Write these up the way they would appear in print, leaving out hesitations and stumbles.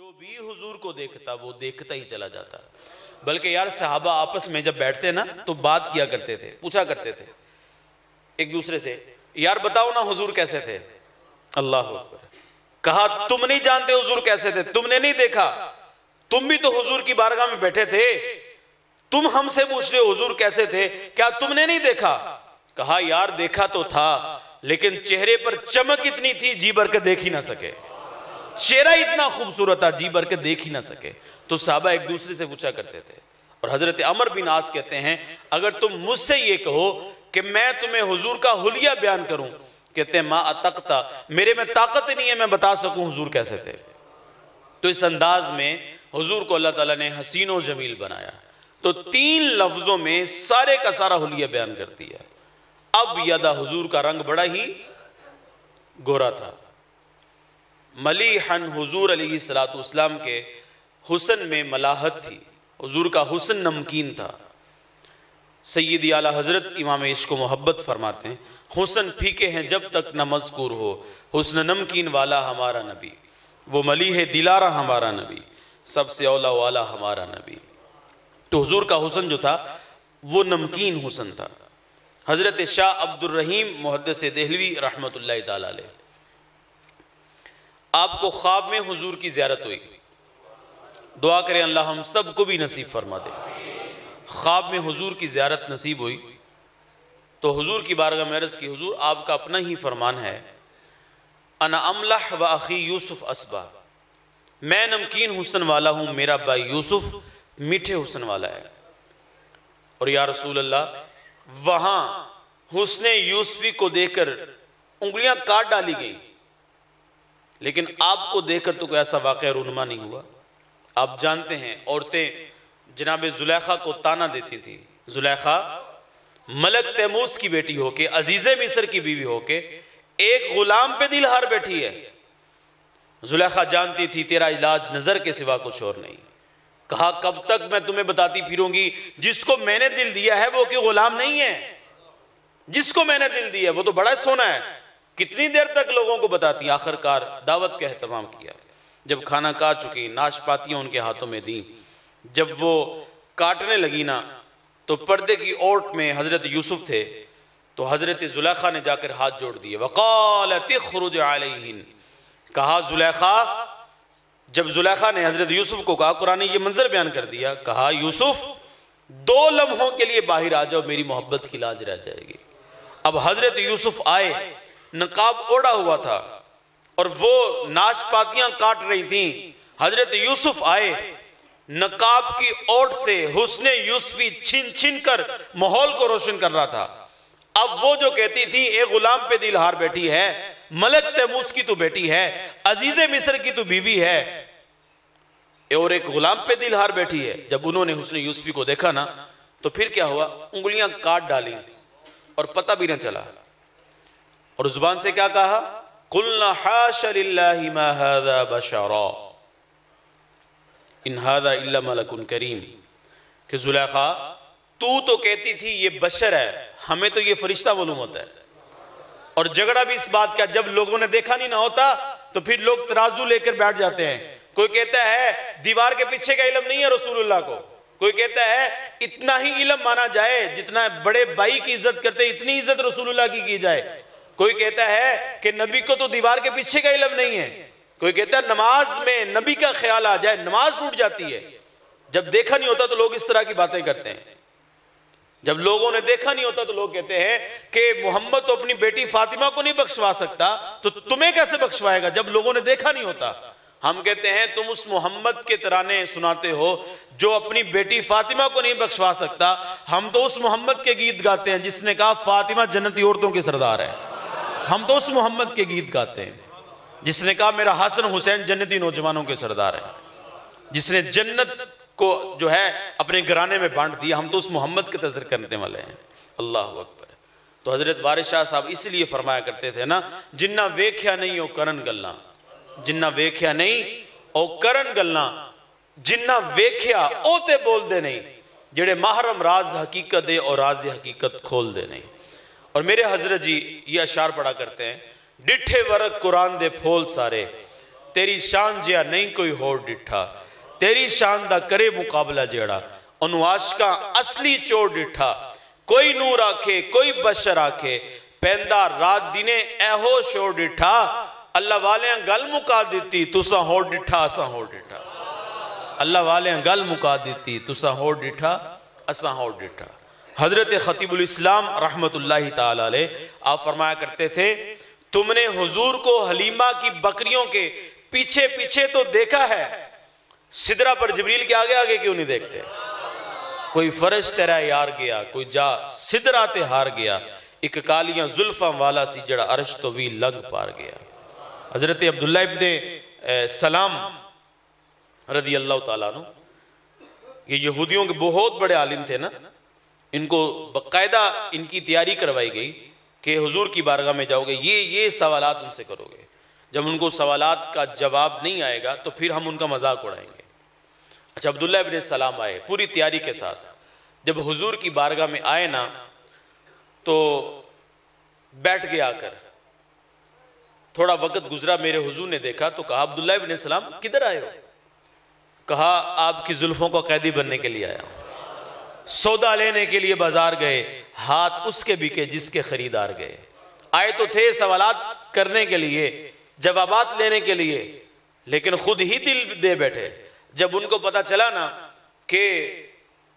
جو بھی حضور کو دیکھتا وہ دیکھتا ہی چلا جاتا. بلکہ یار صحابہ آپس میں جب بیٹھتے نا تو بات کیا کرتے تھے, پوچھا کرتے تھے ایک دوسرے سے, یار بتاؤ نا حضور کیسے تھے. اللہ اکبر. کہا تم نہیں جانتے حضور کیسے تھے, تم نے نہیں دیکھا, تم بھی تو حضور کی بارگاہ میں بیٹھے تھے, تم ہم سے پوچھ رہے ہو حضور کیسے تھے, کیا تم نے نہیں دیکھا. کہا یار دیکھا تو تھا, لیکن چہرے پر چمک اتنی تھی جی بھر کے دیکھ ہی نہ سکے. چہرہ اتنا خوبصورت تھا جی بھر کے دیکھ ہی نہ سکے. تو صحابہ ایک دوسرے سے پوچھا کرتے تھے. اور حضرت عمر بن عاص کہتے ہیں اگر تم مجھ سے یہ کہو کہ میں تمہیں حضور کا حلیہ بیان کروں, کہتے ہیں ما اتقتا, میرے میں طاقت نہیں ہے میں بتا سکوں حضور کیسے تھے. تو اس انداز میں حضور کو اللہ تعالیٰ نے حسین و جمیل بنایا. تو 3 لفظوں میں سارے کا سارا حلیہ بیان کر دیا. اب یدا حضور کا رنگ بڑا ہی گورا تھا. ملیحن حضور علیہ السلام کے حسن میں ملاحت تھی, حضور کا حسن نمکین تھا. سیدی اعلیٰ حضرت امام عشق و محبت فرماتے ہیں حسن پھیکے ہیں جب تک نہ مذکور ہو, حسن نمکین والا ہمارا نبی, وہ ملیح دلارہ ہمارا نبی, سب سے اولا والا ہمارا نبی. تو حضور کا حسن جو تھا وہ نمکین حسن تھا. حضرت شاہ عبد الرحیم محدث دہلوی رحمت اللہ تعالی علیہ, آپ کو خواب میں حضور کی زیارت ہوئی. دعا کریں اللہ ہم سب کو بھی نصیب فرما دے. خواب میں حضور کی زیارت نصیب ہوئی تو حضور کی بارگاہ میں عرض کی حضور آپ کا اپنا ہی فرمان ہے انا املح و اخی یوسف اسبا, میں نمکین حسن والا ہوں, میرا بھائی یوسف میٹھے حسن والا ہے. اور یا رسول اللہ وہاں حسن یوسفی کو دیکھ کر انگلیاں کاٹ ڈالی گئی, لیکن آپ کو دیکھ کر تو کوئی ایسا واقعہ رونما نہیں ہوا. آپ جانتے ہیں عورتیں جناب زلیخا کو تانا دیتی تھی. زلیخا ملک تیموس کی بیٹی ہو کے, عزیز مصر کی بیوی ہو کے ایک غلام پہ دل ہار بیٹھی ہے. زلیخا جانتی تھی تیرا علاج نظر کے سوا کچھ اور نہیں. کہا کب تک میں تمہیں بتاتی پھروں گی, جس کو میں نے دل دیا ہے وہ کہ غلام نہیں ہے, جس کو میں نے دل دیا وہ تو بڑا سونا ہے. کتنی دیر تک لوگوں کو بتاتی, آخر کار دعوت کا اہتمام کیا. جب کھانا کھا چکی ناشپاتیاں ان کے ہاتھوں میں دیں, جب وہ کاٹنے لگی نا تو پردے کی اوٹ میں حضرت یوسف تھے. تو حضرت زلیخا نے جا کر ہاتھ جوڑ دیے. وقالت اخرج علیہن, کہا زلیخا, جب زلیخا نے حضرت یوسف کو کہا, قرآن نے یہ منظر بیان کر دیا, کہا یوسف 2 لمحوں کے لیے باہر آ جاؤ, میری محبت کی لاج رہ جائے گی. اب حضرت یوسف آئے, نقاب اوڑا ہوا تھا اور وہ ناشپاتیاں کاٹ رہی تھیں. حضرت یوسف آئے, نقاب کی اوٹ سے حسن یوسفی چھن چھن کر ماحول کو روشن کر رہا تھا. اب وہ جو کہتی تھی اے غلام پہ دل ہار بیٹھی ہے, ملک تیموس کی تو بیٹی ہے, عزیز مصر کی تو بیوی ہے, اور ایک غلام پہ دل ہار بیٹھی ہے. جب انہوں نے حسن یوسفی کو دیکھا نا تو پھر کیا ہوا, انگلیاں کاٹ ڈالی اور پتہ بھی نہ چلا. اور زبان سے کیا کہا, قلنا حاش للہ ما هذا بشرا ان هذا الا ملک کریم. کہ زلیخا تو کہتی تھی یہ بشر ہے, ہمیں تو یہ فرشتہ معلوم ہوتا ہے. اور جھگڑا بھی اس بات کا, جب لوگوں نے دیکھا نہیں نہ ہوتا تو پھر لوگ ترازو لے کر بیٹھ جاتے ہیں. کوئی کہتا ہے دیوار کے پیچھے کا علم نہیں ہے رسول اللہ کو, کوئی کہتا ہے اتنا ہی علم مانا جائے جتنا بڑے بھائی کی عزت کرتے ہیں اتنی عزت رسول اللہ کی جائے. کوئی کہتا ہے کہ نبی کو تو دیوار کے پیچھے کا علم نہیں ہے. کوئی کہتا ہے نماز میں نبی کا خیال آ جائے نماز ٹوٹ جاتی ہے. جب دیکھا نہیں ہوتا تو لوگ اس طرح کی باتیں کرتے ہیں. جب لوگوں نے دیکھا نہیں ہوتا تو لوگ کہتے ہیں کہ محمد تو اپنی بیٹی فاطمہ کو نہیں بخشوا سکتا, تو تمہیں کیسے بخشوائے گا جب لوگوں نے دیکھا نہیں ہوتا. ہم کہتے ہیں تم اس محمد کے ترانے سناتے ہو جو اپنی بیٹی فاطمہ کو نہیں بخشوا سکتا, ہم تو اس محمد کے گیت گاتے ہیں جس نے کہا فاطمہ جنتی عورتوں کے سردار ہے. ہم تو اس محمد کے گیت گاتے ہیں جس نے کہا میرا حسن حسین جنتی نوجوانوں کے سردار ہے, جس نے جنت کو جو ہے اپنے گھرانے میں بانٹ دیا. ہم تو اس محمد کے تذکر کرنے والے ہیں. اللہ اکبر. تو حضرت وارث شاہ صاحب اس لیے فرمایا کرتے تھے نا, جنہ ویکھیا نہیں او کرن گلاں, جنہ ویکھیا نہیں او کرن گلاں, جنہ ویکھیا او تے بول دے نہیں, جڑے محرم راز حقیقت دے اور راز حقیقت کھول دے نہیں. اور میرے حضرت جی یہ اشعار پڑھا کرتے ہیں, ڈٹھے ورق قرآن دے پھول سارے, تیری شان جیا نہیں کوئی ہور ڈٹھا، تیری شان دا کرے مقابلہ جیڑا، انہوں عاشقاں اصلی چوڑ ڈٹھا، کوئی نور آکھے کوئی بشر آکھے، پیندہ رات دینے اے ہو شوڑ ڈٹھا، اللہ والیاں گل مکا دیتی تساں ہور ڈٹھا اساں ہور ڈٹھا، اللہ والیاں گل مکا دیتی تساں ہور ڈٹھا اساں ہور ڈٹھا۔ حضرت خطیب الاسلام رحمت اللہ تعالی علیہ آپ فرمایا کرتے تھے، تم نے حضور کو حلیمہ کی بکریوں کے پیچھے پیچھے تو دیکھا ہے، سدرہ پر جبریل کے آگے آگے کیوں نہیں دیکھتے؟ کوئی فرش تیرا یار گیا، کوئی جا سدرہ تے ہار گیا، ایک کالیاں زلفاں والا سی جڑا عرش تو بھی لنگ پار گیا۔ حضرت عبداللہ ابن سلام رضی اللہ تعالیٰ عنہ، یہ یہودیوں کے بہت بڑے عالم تھے نا، ان کو باقاعدہ ان کی تیاری کروائی گئی کہ حضور کی بارگاہ میں جاؤ گے، یہ سوالات ان سے کرو گے، جب ان کو سوالات کا جواب نہیں آئے گا تو پھر ہم ان کا مذاق اڑائیں گے۔ اچھا عبداللہ ابن سلام آئے پوری تیاری کے ساتھ، جب حضور کی بارگاہ میں آئے نا تو بیٹھ گیا آ کر، تھوڑا وقت گزرا، میرے حضور نے دیکھا تو کہا عبداللہ ابن سلام کدھر آئے ہو؟ کہا آپ کی زلفوں کو قیدی بننے کے لیے آیا ہوں۔ سودا لینے کے لیے بازار گئے، ہاتھ اس کے بکے جس کے خریدار گئے۔ آئے تو تھے سوالات کرنے کے لیے، جوابات لینے کے لیے، لیکن خود ہی دل دے بیٹھے۔ جب ان کو پتا چلا نا کہ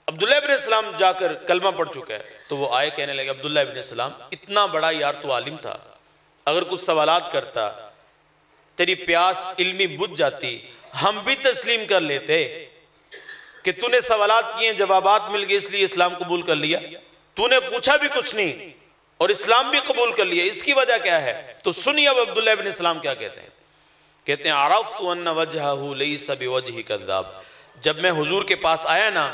عبداللہ ابن سلام جا کر کلمہ پڑھ چکا ہے تو وہ آئے کہنے لگے عبداللہ ابن سلام اتنا بڑا یار تو عالم تھا، اگر کچھ سوالات کرتا تیری پیاس علمی بجھ جاتی، ہم بھی تسلیم کر لیتے کہ تو نے سوالات کیے جوابات مل گئے اس لیے اسلام قبول کر لیا، تو نے پوچھا بھی کچھ نہیں اور اسلام بھی قبول کر لیا، اس کی وجہ کیا ہے؟ تو سنیے اب عبداللہ ابن سلام کیا کہتے ہیں، کہتے ہیں عرفت ان وجہہ لیس بوجہ کذاب، جب میں حضور کے پاس آیا نا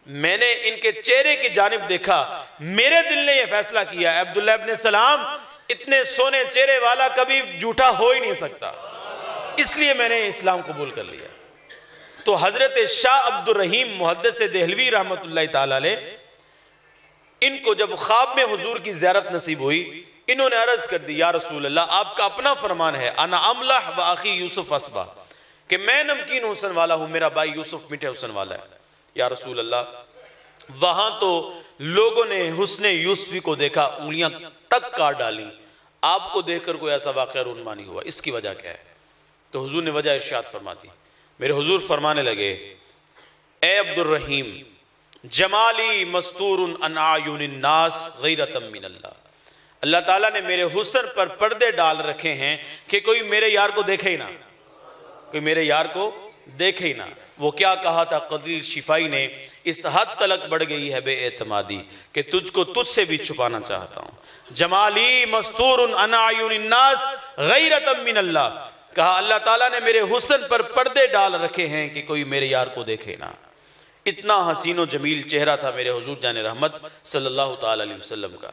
میں نے ان کے چہرے کی جانب دیکھا، میرے دل نے یہ فیصلہ کیا ہے عبداللہ ابن سلام اتنے سونے چہرے والا کبھی جھوٹا ہو ہی نہیں سکتا، اس لیے میں نے اسلام قبول کر لیا۔ تو حضرت شاہ عبد الرحیم محدث دہلوی رحمت اللہ تعالی علیہ، ان کو جب خواب میں حضور کی زیارت نصیب ہوئی، انہوں نے عرض کر دی یا رسول اللہ آپ کا اپنا فرمان ہے انا املح و اخی یوسف اسبا، کہ میں نمکین حسن والا ہوں، میرا بھائی یوسف میٹھے حسن والا ہے۔ یا رسول اللہ وہاں تو لوگوں نے حسن یوسفی کو دیکھا انگلیاں تک کاٹ ڈالی، آپ کو دیکھ کر کوئی ایسا واقعہ رونما نہیں ہوا، اس کی وجہ کیا ہے؟ تو حضور نے وجہ ارشاد فرما دی، میرے حضور فرمانے لگے اے عبد الرحیم جمالی مستور عن اعین الناس غیرۃ من اللہ، اللہ تعالیٰ نے میرے حسن پر پردے ڈال رکھے ہیں کہ کوئی میرے یار کو دیکھے ہی نہ، کوئی میرے یار کو دیکھے ہی نہ۔ وہ کیا کہا تھا قدیر شفائی نے، اس حد تلک بڑھ گئی ہے بے اعتمادی کہ تجھ کو تجھ سے بھی چھپانا چاہتا ہوں، جمالی مستور عن اعین الناس غیرۃ من اللہ، کہا اللہ تعالیٰ نے میرے حسن پر پردے ڈال رکھے ہیں کہ کوئی میرے یار کو دیکھے نہ۔ اتنا حسین و جمیل چہرہ تھا میرے حضور جان رحمت صلی اللہ تعالی علیہ وسلم کا۔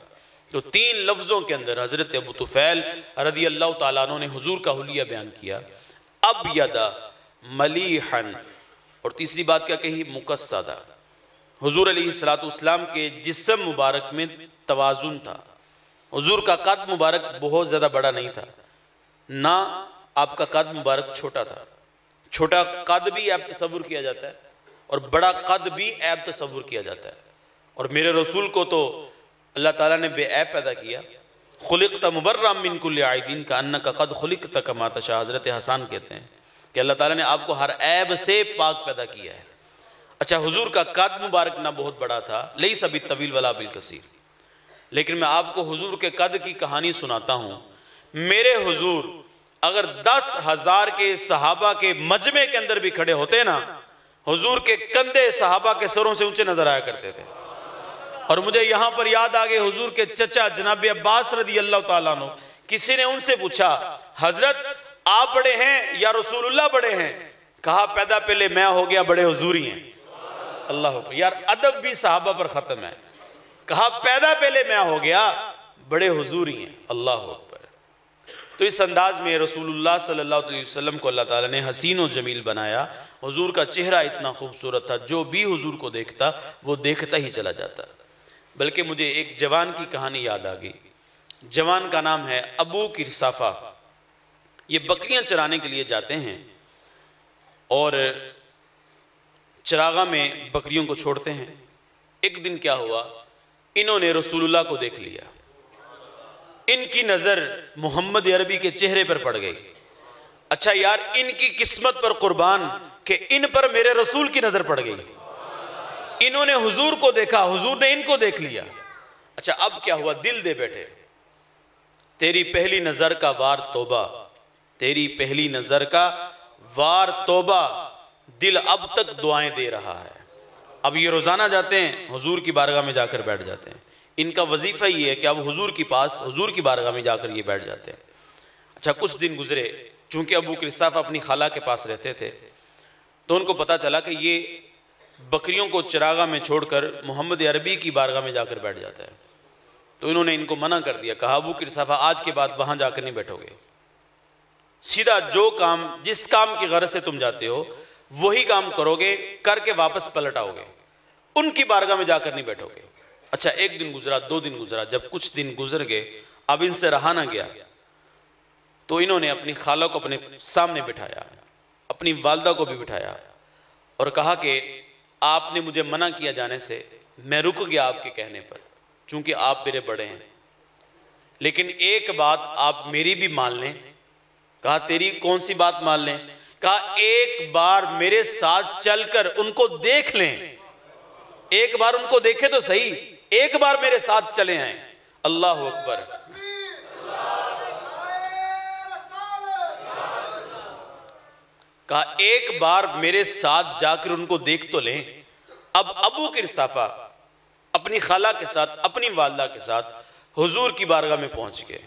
تو تین لفظوں کے اندر حضرت ابو طفیل رضی اللہ تعالیٰ عنہ نے حضور کا حلیہ بیان کیا، ابیض ملیحن، اور تیسری بات کیا کہی؟ مقصدہ۔ حضور علیہ السلام کے جسم مبارک میں توازن تھا، حضور کا قد مبارک بہت زیادہ بڑا نہیں تھا، نہ آپ کا قد مبارک چھوٹا تھا۔ چھوٹا قد بھی عیب تصور کیا جاتا ہے اور بڑا قد بھی عیب تصور کیا جاتا ہے، اور میرے رسول کو تو اللہ تعالیٰ نے بے عیب پیدا کیا، خلقت مبرأ من کل عیب کأنک قد خلقت کما تشاء، حضرت حسان کہتے ہیں کہ اللہ تعالیٰ نے آپ کو ہر عیب سے پاک پیدا کیا ہے۔ اچھا حضور کا قد مبارک نہ بہت بڑا تھا، لیس بالطویل ولا بالقصیر، لیکن میں آپ کو حضور کے قد کی کہانی سناتا ہوں۔ میرے حضور اگر 10,000 کے صحابہ کے مجمع کے اندر بھی کھڑے ہوتے نا، حضور کے کندھے صحابہ کے سروں سے اونچے نظر آیا کرتے تھے۔ اور مجھے یہاں پر یاد آگئے حضور کے چچا جناب عباس رضی اللہ تعالیٰ عنہ، کسی نے ان سے پوچھا حضرت آپ بڑے ہیں یا رسول اللہ بڑے ہیں؟ کہا پیدا پہلے میں ہو گیا، بڑے حضور ہی ہیں۔ اللہ اکبر، یار ادب بھی صحابہ پر ختم ہے۔ کہا پیدا پہلے میں ہو گیا، بڑے حضور ہی ہیں۔ اللہ اکبر۔ تو اس انداز میں رسول اللہ صلی اللہ علیہ وسلم کو اللہ تعالیٰ نے حسین و جمیل بنایا۔ حضور کا چہرہ اتنا خوبصورت تھا، جو بھی حضور کو دیکھتا وہ دیکھتا ہی چلا جاتا۔ بلکہ مجھے ایک جوان کی کہانی یاد آ گئی۔ جوان کا نام ہے ابو کرسافہ، یہ بکریاں چرانے کے لیے جاتے ہیں اور چراغاں میں بکریوں کو چھوڑتے ہیں۔ ایک دن کیا ہوا، انہوں نے رسول اللہ کو دیکھ لیا، ان کی نظر محمد عربی کے چہرے پر پڑ گئی۔ اچھا یار، ان کی قسمت پر قربان کہ ان پر میرے رسول کی نظر پڑ گئی، انہوں نے حضور کو دیکھا، حضور نے ان کو دیکھ لیا۔ اچھا اب کیا ہوا، دل دے بیٹھے، تیری پہلی نظر کا وار توبہ، تیری پہلی نظر کا وار توبہ، دل اب تک دعائیں دے رہا ہے۔ اب یہ روزانہ جاتے ہیں، حضور کی بارگاہ میں جا کر بیٹھ جاتے ہیں، ان کا وظیفہ یہ ہے کہ اب حضور کے پاس، حضور کی بارگاہ میں جا کر یہ بیٹھ جاتے ہیں۔ اچھا کچھ دن گزرے، چونکہ ابو قرصافہ اپنی خالہ کے پاس رہتے تھے تو ان کو پتا چلا کہ یہ بکریوں کو چراغاں میں چھوڑ کر محمد عربی کی بارگاہ میں جا کر بیٹھ جاتا ہے۔ تو انہوں نے ان کو منع کر دیا، کہا ابو قرصافہ آج کے بعد وہاں جا کر نہیں بیٹھو گے، سیدھا جو کام، جس کام کی غرض سے تم جاتے ہو وہی کام کرو گے، کر کے واپس پلٹ آؤ گے، ان کی بارگاہ میں جا کر نہیں بیٹھو گے۔ اچھا ایک دن گزرا، دو دن گزرا، جب کچھ دن گزر گئے اب ان سے رہا نہ گیا تو انہوں نے اپنی خالہ کو اپنے سامنے بٹھایا، اپنی والدہ کو بھی بٹھایا اور کہا کہ آپ نے مجھے منع کیا جانے سے، میں رک گیا آپ کے کہنے پر چونکہ آپ میرے بڑے ہیں، لیکن ایک بات آپ میری بھی مان لیں۔ کہا تیری کون سی بات مان لیں؟ کہا ایک بار میرے ساتھ چل کر ان کو دیکھ لیں، ایک بار ان کو دیکھے تو صحیح، ایک بار میرے ساتھ چلے آئیں۔ اللہ اکبر۔ کہا ایک بار میرے ساتھ جا کر ان کو دیکھ تو لیں۔ اب ابو قرصافہ اپنی خالہ کے ساتھ، اپنی والدہ کے ساتھ حضور کی بارگاہ میں پہنچ گئے۔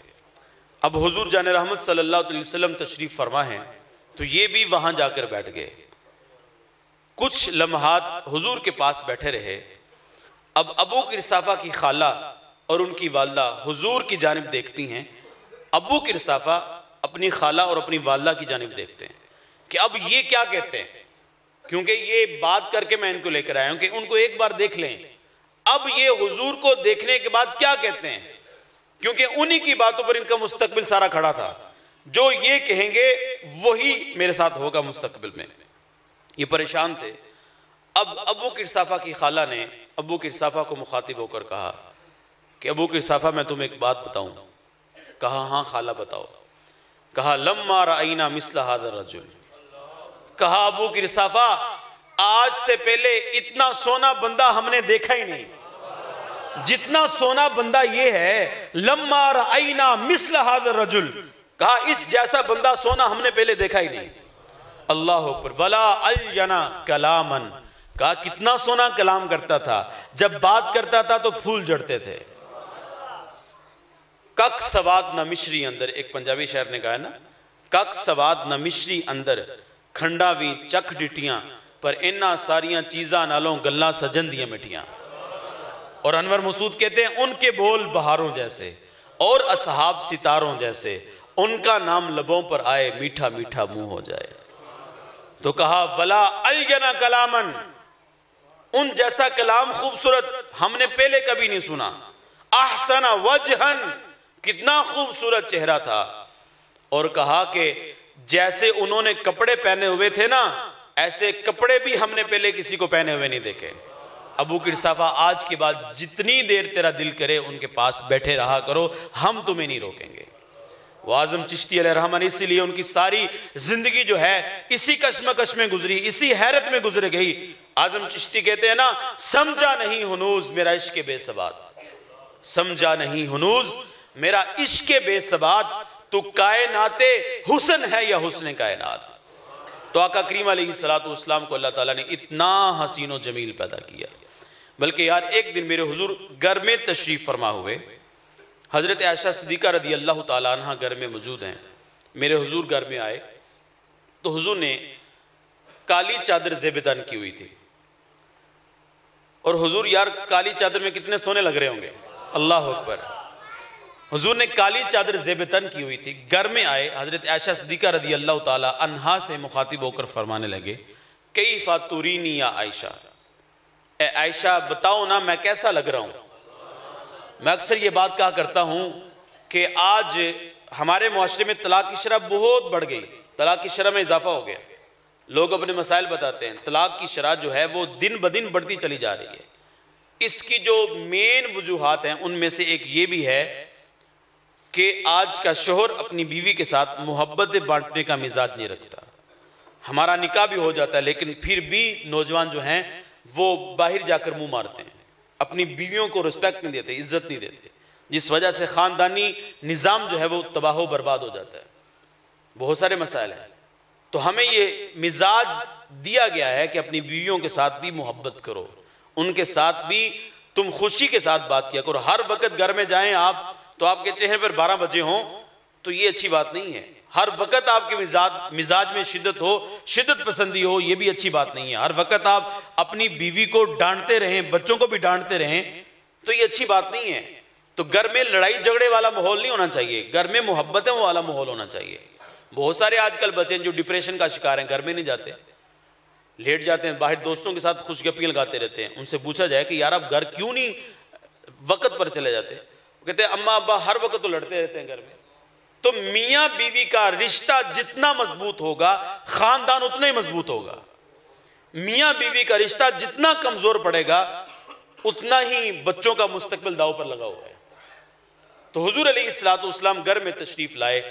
اب حضور جان رحمت صلی اللہ علیہ وسلم تشریف فرما ہیں تو یہ بھی وہاں جا کر بیٹھ گئے۔ کچھ لمحات حضور کے پاس بیٹھے رہے۔ اب ابو قرصافہ کی خالہ اور ان کی والدہ حضور کی جانب دیکھتی ہیں، ابو قرصافہ اپنی خالہ اور اپنی والدہ کی جانب دیکھتے ہیں کہ اب یہ کیا کہتے ہیں، کیونکہ یہ بات کر کے میں ان کو لے کر آیا ہوں کہ ان کو ایک بار دیکھ لیں، اب یہ حضور کو دیکھنے کے بعد کیا کہتے ہیں، کیونکہ انہی کی باتوں پر ان کا مستقبل سارا کھڑا تھا، جو یہ کہیں گے وہی میرے ساتھ ہوگا مستقبل میں۔ یہ پریشان تھے۔ اب ابو قرصافہ کی خالہ نے ابو قرصافہ کو مخاطب ہو کر کہا کہ ابو قرصافہ میں تمہیں ایک بات بتاؤں؟ کہا ہاں خالہ بتاؤ۔ کہا لما رأینا مثل هذا الرجل، کہا ابو قرصافہ آج سے پہلے اتنا سونا بندہ ہم نے دیکھا ہی نہیں، جتنا سونا بندہ یہ ہے، لما رأینا مثل هذا الرجل، کہا اس جیسا بندہ سونا ہم نے پہلے دیکھا ہی نہیں۔ اللہ اکبر۔ ولا الجنا کلاما، کہا کتنا سونا کلام کرتا تھا، جب بات کرتا تھا تو پھول جڑتے تھے۔ کک سواد نہ مشری اندر، ایک پنجابی شاعر نے کہا ہے نا، کک سواد نہ مشری اندر، کھنڈا بھی چک ڈٹیاں، پر انہاں ساریاں چیزاں نالوں گلاں سجن دیاں مٹیاں۔ اور انور مسعود کہتے ہیں ان کے بول بہاروں جیسے اور اصحاب ستاروں جیسے، ان کا نام لبوں پر آئے میٹھا میٹھا منہ ہو جائے۔ تو کہا ولا الجنا کلامن، ان جیسا کلام خوبصورت ہم نے پہلے کبھی نہیں سنا۔ احسن وجہن، کتنا خوبصورت چہرہ تھا۔ اور کہا کہ جیسے انہوں نے کپڑے پہنے ہوئے تھے نا، ایسے کپڑے بھی ہم نے پہلے کسی کو پہنے ہوئے نہیں دیکھے۔ ابو قرصافہ آج کے بعد جتنی دیر تیرا دل کرے ان کے پاس بیٹھے رہا کرو، ہم تمہیں نہیں روکیں گے۔ وہ اعظم چشتی علیہ الرحمن اسی لیے ان کی ساری زندگی جو ہے اسی کشمکش میں گزری، اسی حیرت میں گزر گئی۔ اعظم چشتی کہتے ہیں نا، سمجھا نہیں ہنوز میرا عشق بے ثبات، سمجھا نہیں ہنوز میرا عشق بے ثبات، تو کائنات حسن ہے یا حسن کائنات۔ تو آقا کریم علیہ السلام کو اللہ تعالیٰ نے اتنا حسین و جمیل پیدا کیا۔ بلکہ یار ایک دن میرے حضور گھر میں تشریف فرما ہوئے، حضرت عائشہ صدیقہ رضی اللہ تعالیٰ عنہ گھر میں موجود ہیں، میرے حضور گھر میں آئے تو حضور نے کالی چادر زیب تن کی ہوئی تھی، اور حضور یار کالی چادر میں کتنے سونے لگ رہے ہوں گے، اللہ اکبر۔ حضور نے کالی چادر زیب تن کی ہوئی تھی، گھر میں آئے، حضرت عائشہ صدیقہ رضی اللہ تعالیٰ عنہا سے مخاطب ہو کر فرمانے لگے کیف ترینی یا عائشہ، اے عائشہ بتاؤ نا میں کیسا لگ رہا ہوں۔ میں اکثر یہ بات کہا کرتا ہوں کہ آج ہمارے معاشرے میں طلاق کی شرح بہت بڑھ گئی، طلاق کی شرح میں اضافہ ہو گیا. لوگ اپنے مسائل بتاتے ہیں. طلاق کی شرح جو ہے وہ دن بدن بڑھتی چلی جا رہی ہے. اس کی جو مین وجوہات ہیں ان میں سے ایک یہ بھی ہے کہ آج کا شوہر اپنی بیوی کے ساتھ محبت بانٹنے کا مزاج نہیں رکھتا. ہمارا نکاح بھی ہو جاتا ہے لیکن پھر بھی نوجوان جو ہیں وہ باہر جا کر منہ مارتے ہیں، اپنی بیویوں کو رسپیکٹ نہیں دیتے، عزت نہیں دیتے، جس وجہ سے خاندانی نظام جو ہے وہ تباہ و برباد ہو جاتا ہے. بہت سارے مسائل ہیں. تو ہمیں یہ مزاج دیا گیا ہے کہ اپنی بیویوں کے ساتھ بھی محبت کرو، ان کے ساتھ بھی تم خوشی کے ساتھ بات کیا کرو. ہر وقت گھر میں جائیں آپ تو آپ کے چہرے پر 12 بجے ہوں تو یہ اچھی بات نہیں ہے. ہر وقت آپ کے مزاج میں شدت ہو، شدت پسندی ہو، یہ بھی اچھی بات نہیں ہے. ہر وقت آپ اپنی بیوی کو ڈانٹتے رہیں، بچوں کو بھی ڈانٹتے رہیں تو یہ اچھی بات نہیں ہے. تو گھر میں لڑائی جھگڑے والا ماحول نہیں ہونا چاہیے، گھر میں محبتیں والا ماحول ہونا چاہیے. بہت سارے آج کل بچے جو ڈپریشن کا شکار ہیں گھر میں نہیں جاتے، لیٹ جاتے ہیں باہر دوستوں کے ساتھ خوش گپیاں لگاتے رہتے ہیں. ان سے پوچھا جائے کہ یار آپ گھر کیوں نہیں وقت پر چلے جاتے؟ وہ کہتے ہیں اماں ابا ہر وقت تو لڑتے رہتے ہیں گھر میں. تو میاں بیوی کا رشتہ جتنا مضبوط ہوگا خاندان اتنا ہی مضبوط ہوگا. میاں بیوی کا رشتہ جتنا کمزور پڑے گا اتنا ہی بچوں کا مستقبل داؤ پر لگا ہوا ہے. تو حضور علیہ السلام گھر میں تشریف لائے،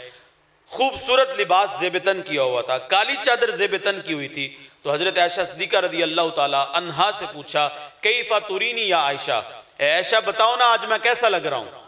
خوبصورت لباس زیب تن کیا ہوا تھا، کالی چادر زیب تن کی ہوئی تھی. تو حضرت عائشہ صدیقہ رضی اللہ تعالی عنہا سے پوچھا کیفا ترینی یا عائشہ، اے عائشہ بتاؤ نا آج میں کیسا لگ رہا ہوں.